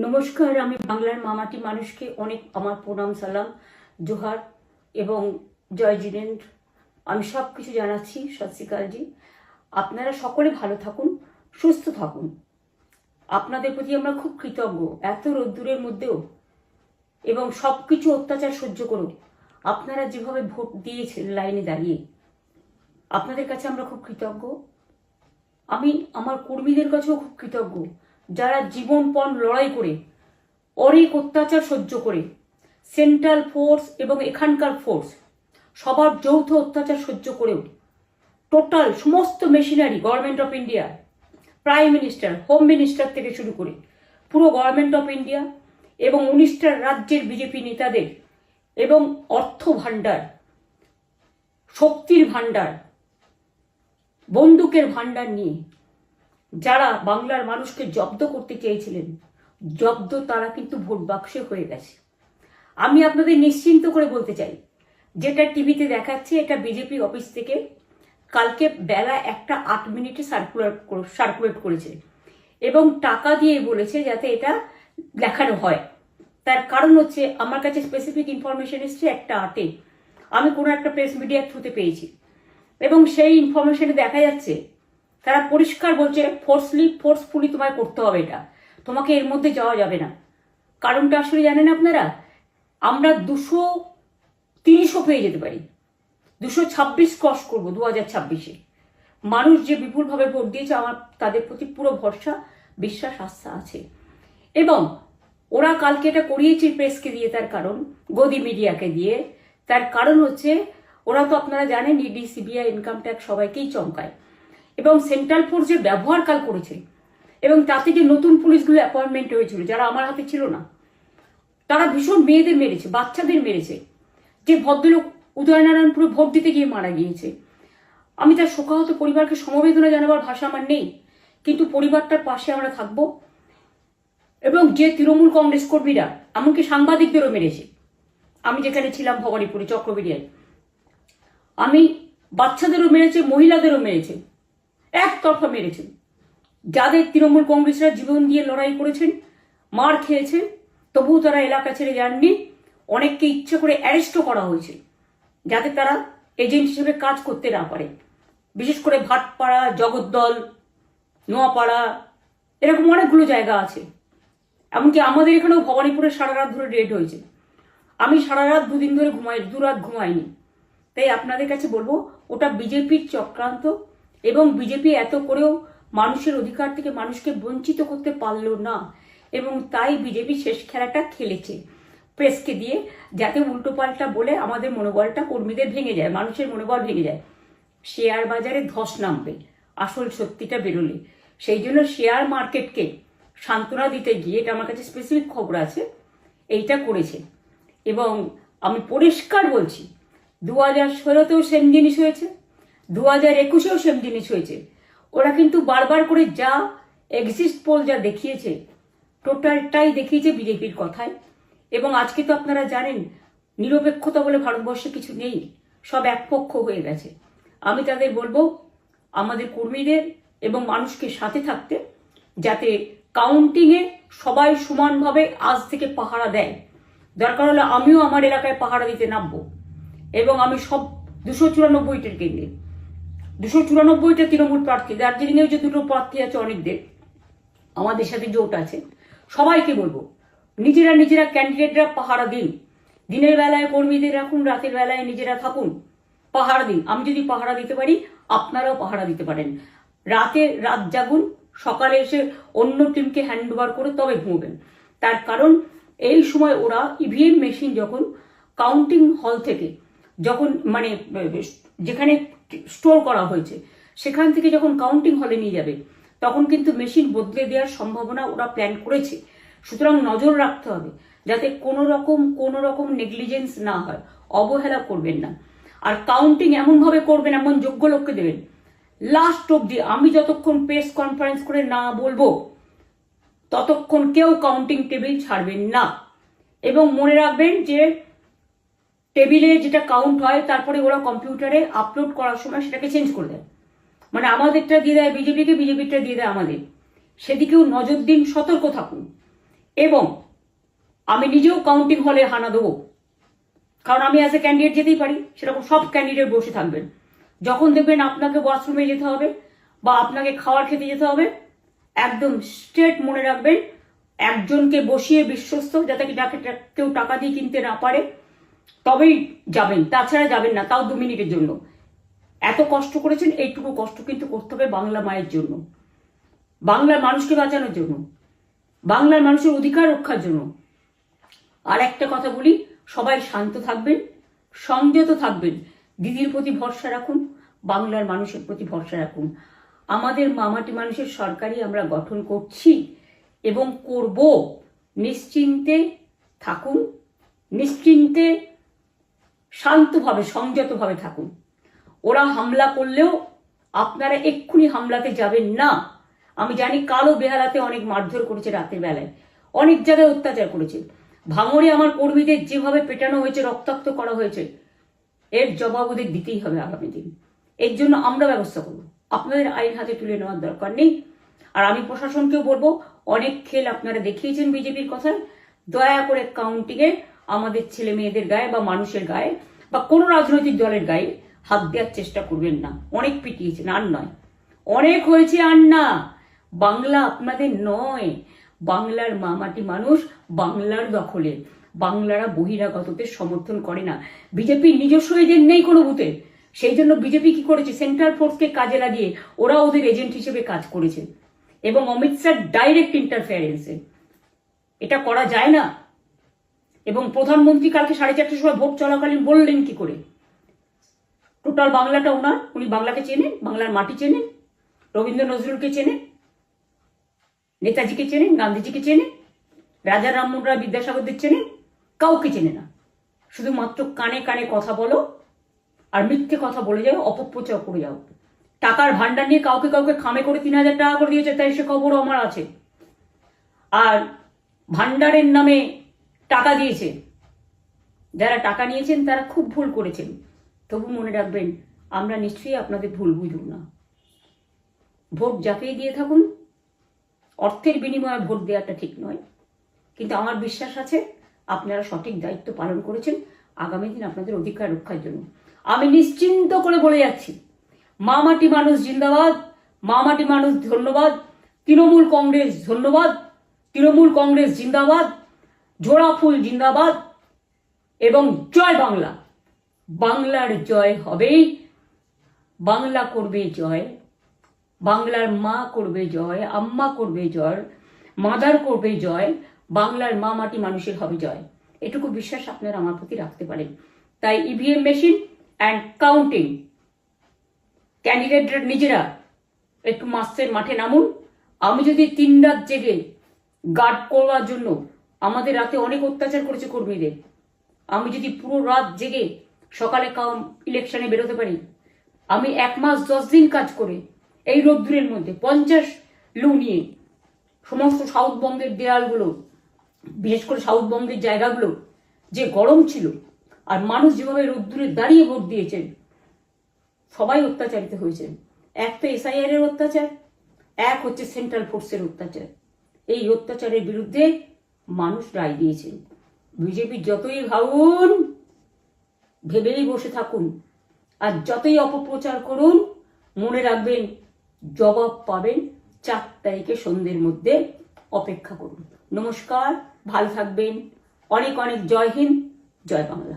নমস্কার, আমি বাংলার মামাটি মানুষকে অনেক আমার প্রণাম, সালাম, জোহার এবং জয় জিনেন্দ্র। আমি সব কিছু জানাচ্ছি। সত শ্রী আকালজি। আপনারা সকলে ভালো থাকুন, সুস্থ থাকুন। আপনাদের প্রতি আমরা খুব কৃতজ্ঞ। এত রোদ্দুরের মধ্যেও এবং সব কিছু অত্যাচার সহ্য করুন আপনারা যেভাবে ভোট দিয়েছেন লাইনে দাঁড়িয়ে, আপনাদের কাছে আমরা খুব কৃতজ্ঞ। আমি আমার কর্মীদের কাছেও খুব কৃতজ্ঞ, যারা জীবনপণ লড়াই করে অনেক অত্যাচার সহ্য করে সেন্ট্রাল ফোর্স এবং এখানকার ফোর্স সবার যৌথ অত্যাচার সহ্য করেও টোটাল সমস্ত machinery government of India, prime minister, home minister থেকে শুরু করে পুরো গভর্নমেন্ট অফ ইন্ডিয়া এবং 19টা রাজ্যের বিজেপি নেতাদের এবং অর্থ ভাণ্ডার, শক্তির ভাণ্ডার, বন্দুকের ভাণ্ডার নিয়ে যারা বাংলার মানুষকে জব্দ করতে চেয়েছিলেন, জব্দ তারা কিন্তু ভোট বাক্সে হয়ে গেছে। আমি আপনাদের নিশ্চিন্ত করে বলতে চাই, যেটা টিভিতে দেখাচ্ছে এটা বিজেপি অফিস থেকে কালকে বেলা 1:08 সার্কুলেট করেছে এবং টাকা দিয়ে বলেছে যাতে এটা দেখানো হয়। তার কারণ হচ্ছে আমার কাছে স্পেসিফিক ইনফরমেশন এসছে 1:08 আমি কোনো একটা প্রেস মিডিয়ার থ্রুতে পেয়েছি এবং সেই ইনফরমেশনে দেখা যাচ্ছে তারা পরিষ্কার বলছে ফোর্সফুলি তোমায় করতে হবে, এটা তোমাকে এর মধ্যে যাওয়া যাবে না। কারণটা আসলে জানেন আপনারা, আমরা 230ও পেয়ে যেতে পারি, 226 ক্রস করবো 2026-এ। মানুষ যে বিপুলভাবে ভোট দিয়েছে, আমার তাদের প্রতি পুরো ভরসা, বিশ্বাস, আস্থা আছে। এবং ওরা কালকে এটা করিয়েছে প্রেসকে দিয়ে, তার কারণ গদি মিডিয়াকে দিয়ে। তার কারণ হচ্ছে ওরা তো আপনারা জানেন ইডি, সিবিআই, ইনকাম ট্যাক্স সবাইকেই চমকায় এবং সেন্ট্রাল ফোর্স যে ব্যবহার কাল করেছে এবং তাতে যে নতুন পুলিশগুলো অ্যাপয়েন্টমেন্ট হয়েছিল যারা আমার হাতে ছিল না, তারা ভীষণ মেয়েদের মেরেছে, বাচ্চাদের মেরেছে। যে ভদ্রলোক উদয়নারায়ণপুরে ভোট দিতে গিয়ে মারা গিয়েছে, আমি তার শোকাহত পরিবারকে সমবেদনা জানাবার ভাষা আমার নেই, কিন্তু পরিবারটার পাশে আমরা থাকব। এবং যে তৃণমূল কংগ্রেস কর্মীরা এমনকি সাংবাদিকদেরও মেরেছে, আমি যেখানে ছিলাম ভবানীপুরে চক্রবেড়িয়ায়, আমি বাচ্চাদেরও মেরেছে, মহিলাদেরও মেরেছে, একতরফা মেরেছেন। যাদের তৃণমূল কংগ্রেসরা জীবন দিয়ে লড়াই করেছেন, মার খেয়েছেন, তবুও তারা এলাকা ছেড়ে যাননি। অনেককে ইচ্ছে করে অ্যারেস্টও করা হয়েছে যাতে তারা এজেন্ট হিসেবে কাজ করতে না পারে। বিশেষ করে ভাটপাড়া, জগদ্দল, নোয়াপাড়া, এরকম অনেকগুলো জায়গা আছে। এমনকি আমাদের এখানেও ভবানীপুরে সারা রাত ধরে রেড হয়েছে। আমি সারা রাত 2 দিন ধরে দুরাত ঘুমাইনি। তাই আপনাদের কাছে বলবো, ওটা বিজেপির চক্রান্ত এবং বিজেপি এত করেও মানুষের অধিকার থেকে মানুষকে বঞ্চিত করতে পারল না এবং তাই বিজেপি শেষ খেলাটা খেলেছে প্রেসকে দিয়ে, যাতে উল্টোপাল্টা বলে আমাদের মনোবলটা কর্মীদের ভেঙে যায়, মানুষের মনোবল ভেঙে যায়। শেয়ার বাজারে ধস নামবে আসল সত্যিটা বেরোলে। সেই জন্য শেয়ার মার্কেটকে সান্ত্বনা দিতে গিয়ে, এটা আমার কাছে স্পেসিফিক খবর আছে, এইটা করেছে। এবং আমি পরিষ্কার বলছি, 2016তেও সেম জিনিস হয়েছে, 2021-এও সেম জিনিস হয়েছে। ওরা কিন্তু বারবার করে যা এক্সিস্ট পোল যা দেখিয়েছে, টোটালটাই দেখিয়েছে বিজেপির কথায়। এবং আজকে তো আপনারা জানেন নিরপেক্ষতা বলে ভারতবর্ষে কিছু নেই, সব একপক্ষ হয়ে গেছে। আমি তাদের বলবো আমাদের কর্মীদের এবং মানুষকে সাথে থাকতে, যাতে কাউন্টিংয়ে সবাই সমানভাবে আজ থেকে পাহারা দেয়। দরকার হলে আমিও আমার এলাকায় পাহারা দিতে নামবো এবং আমি সব 294টের কেন্দ্রে, 294টা তৃণমূল প্রার্থী, দার্জিলিংয়েও যে 2টো প্রার্থী আছে অনেকদের, আমাদের সাথে জোট আছে, সবাইকে বলবো নিজেরা ক্যান্ডিডেটরা পাহারা দিন। দিনের বেলায় কর্মীদের রাখুন, রাতের বেলায় নিজেরা থাকুন, পাহারা দিন। আমি যদি পাহারা দিতে পারি, আপনারাও পাহারা দিতে পারেন। রাত জাগুন, সকালে এসে অন্য টিমকে হ্যান্ড ওভার করে তবে ঘুমবেন। তার কারণ এই সময় ওরা ইভিএম মেশিন যখন কাউন্টিং হল থেকে, যখন মানে যেখানে স্টোর করা হয়েছে সেখান থেকে যখন কাউন্টিং হলে নিয়ে যাবে, তখন কিন্তু মেশিন বদলে দেওয়ার সম্ভাবনা ওরা প্ল্যান করেছে। সুতরাং নজর রাখতে হবে যাতে কোনো রকম নেগলিজেন্স না হয়, অবহেলা করবেন না। আর কাউন্টিং এমনভাবে করবেন, এমন যোগ্য লোককে দেবেন লাস্ট অব্দি। আমি যতক্ষণ প্রেস কনফারেন্স করে না বলবো ততক্ষণ কেউ কাউন্টিং টেবিল ছাড়বেন না। এবং মনে রাখবেন যে টেবিলে যেটা কাউন্ট হয় তারপরে ওরা কম্পিউটারে আপলোড করার সময় সেটাকে চেঞ্জ করে দেয়, মানে আমাদেরটা দিয়ে দেয় বিজেপিকে, বিজেপিটা দিয়ে দেয় আমাদের। সেদিকেও নজর দিন, সতর্ক থাকুন। এবং আমি নিজেও কাউন্টিং হলে হানা দেবো, কারণ আমি অ্যাজ এ ক্যান্ডিডেট যেতেই পারি, সেরকম সব ক্যান্ডিডেট বসে থাকবেন। যখন দেখবেন আপনাকে ওয়াশরুমে যেতে হবে বা আপনাকে খাবার খেতে যেতে হবে, একদম স্ট্রেট মনে রাখবেন, একজনকে বসিয়ে বিশ্বস্ত, যাতে যাকে কেউ টাকা দিয়ে কিনতে না পারে, তবেই যাবেন, তাছাড়া যাবেন না, তাও 2 মিনিটের জন্য। এত কষ্ট করেছেন, এইটুকু কষ্ট কিন্তু করতে হবে বাংলা মায়ের জন্য, বাংলার মানুষকে বাঁচানোর জন্য, বাংলার মানুষের অধিকার রক্ষার জন্য। আর একটা কথা বলি, সবাই শান্ত থাকবেন, সংযত থাকবেন, দিদির প্রতি ভরসা রাখুন, বাংলার মানুষের প্রতি ভরসা রাখুন। আমাদের মামাটি মানুষের সরকারই আমরা গঠন করছি এবং করব। নিশ্চিন্তে থাকুন, নিশ্চিন্তে শান্তভাবে সংযতভাবে থাকুন। ওরা হামলা করলেও আপনারা এক্ষুনি হামলাতে যাবেন না। আমি জানি কালো বেহালাতে অনেক মারধর করেছে, রাতের বেলায় অনেক জায়গায় অত্যাচার করেছে। ভাঙড়ে আমার কর্মীদের যেভাবে পেটানো হয়েছে, রক্তাক্ত করা হয়েছে, এর জবাব ওদের দিতেই হবে আগামী দিন। এর জন্য আমরা ব্যবস্থা করব, আপনাদের আইন হাতে তুলে নেওয়ার দরকার নেই। আর আমি প্রশাসনকেও বলবো, অনেক খেল আপনারা দেখিয়েছেন বিজেপির কথায়, দয়া করে কাউন্টিংয়ে আমাদের ছেলে মেয়েদের গায়ে বা মানুষের গায়ে বা কোনো রাজনৈতিক দলের গায়ে হাত দেওয়ার চেষ্টা করবেন না। অনেক পিটিয়েছেন, আর নয়, অনেক হয়েছে, আর না। বাংলা আপনাদের নয়, বাংলার মামাটি মানুষ বাংলার দখলে। বাংলারা বহিরাগতদের সমর্থন করে না। বিজেপির নিজস্ব এজেন্ট নেই কোনো বুথে, সেই জন্য বিজেপি কি করেছে, সেন্ট্রাল ফোর্সকে কাজে লাগিয়ে ওরা ওদের এজেন্ট হিসেবে কাজ করেছে, এবং অমিত শাহ ডাইরেক্ট ইন্টারফেয়ারেন্সে। এটা করা যায় না। এবং প্রধানমন্ত্রী কালকে 4:30টার সময় ভোট চলাকালীন বললেন কি করে, টোটাল বাংলাটা ওনার, উনি বাংলাকে চেনেন, বাংলার মাটি চেনেন, রবীন্দ্র নজরুলকে চেনেন, নেতাজিকে চেনেন, গান্ধীজিকে চেনেন, রাজা রামমোহন রায়, বিদ্যাসাগরদের চেনেন, কাউকে চেনে না। শুধুমাত্র কানে কানে কথা বলো আর মিথ্যে কথা বলে যাও, অপপ্রচার করে যাও। টাকার ভান্ডার নিয়ে কাউকে কাউকে খামে করে 3,000 টাকা করে দিয়েছে, তাই সে খবরও আমার আছে। আর ভান্ডারের নামে টাকা দিয়েছে, যারা টাকা নিয়েছেন তারা খুব ভুল করেছেন। তবু মনে রাখবেন, আমরা নিশ্চয়ই আপনাদের ভুল বুঝব না। ভোট যাকেই দিয়ে থাকুন, অর্থের বিনিময়ে ভোট দেওয়াটা ঠিক নয়, কিন্তু আমার বিশ্বাস আছে আপনারা সঠিক দায়িত্ব পালন করেছেন আগামী দিন আপনাদের অধিকার রক্ষার জন্য। আমি নিশ্চিন্ত করে বলে যাচ্ছি, মামাটি মানুষ জিন্দাবাদ, মামাটি মানুষ ধন্যবাদ, তৃণমূল কংগ্রেস ধন্যবাদ, তৃণমূল কংগ্রেস জিন্দাবাদ, ঝোড়া ফুল জিন্দাবাদ, এবং জয় বাংলা। বাংলার জয় হবেই, বাংলা করবে জয়, বাংলার মা করবে জয়, আম্মা করবে জয়, মাদার করবে জয়, বাংলার মা মাটি মানুষের হবে জয়। এটুকু বিশ্বাস আপনারা আমার প্রতি রাখতে পারেন। তাই ইভিএম মেশিন অ্যান্ড কাউন্টিং, ক্যান্ডিডেটরা নিজেরা একটু মাঠে নামুন। আমি যদি 3 রাত জেগে গার্ড করবার জন্য, আমাদের রাতে অনেক অত্যাচার করেছে কর্মীদের, আমি যদি পুরো রাত জেগে সকালে ইলেকশনে বেরোতে পারি, আমি 1 মাস 10 দিন কাজ করে এই রোদ্দুরের মধ্যে 50 লু নিয়ে সমস্ত সাউথবঙ্গের দেয়ালগুলো, বিশেষ করে সাউথবঙ্গের জায়গাগুলো যে গরম ছিল, আর মানুষ যেভাবে রোদ্দুরে দাঁড়িয়ে ভোট দিয়েছেন, সবাই অত্যাচারিত হয়েছেন। এক তো SIR এর অত্যাচার, এক হচ্ছে সেন্ট্রাল ফোর্সের অত্যাচার। এই অত্যাচারের বিরুদ্ধে মানুষ রায় দিয়েছেন। বিজেপি যতই ভাবুন, ভেবেই বসে থাকুন, আর যতই অপপ্রচার করুন, মনে রাখবেন জবাব পাবেন 4 তারিখে সন্ধ্যের মধ্যে। অপেক্ষা করুন। নমস্কার, ভালো থাকবেন। অনেক অনেক জয় হিন্দ, জয় বাংলা।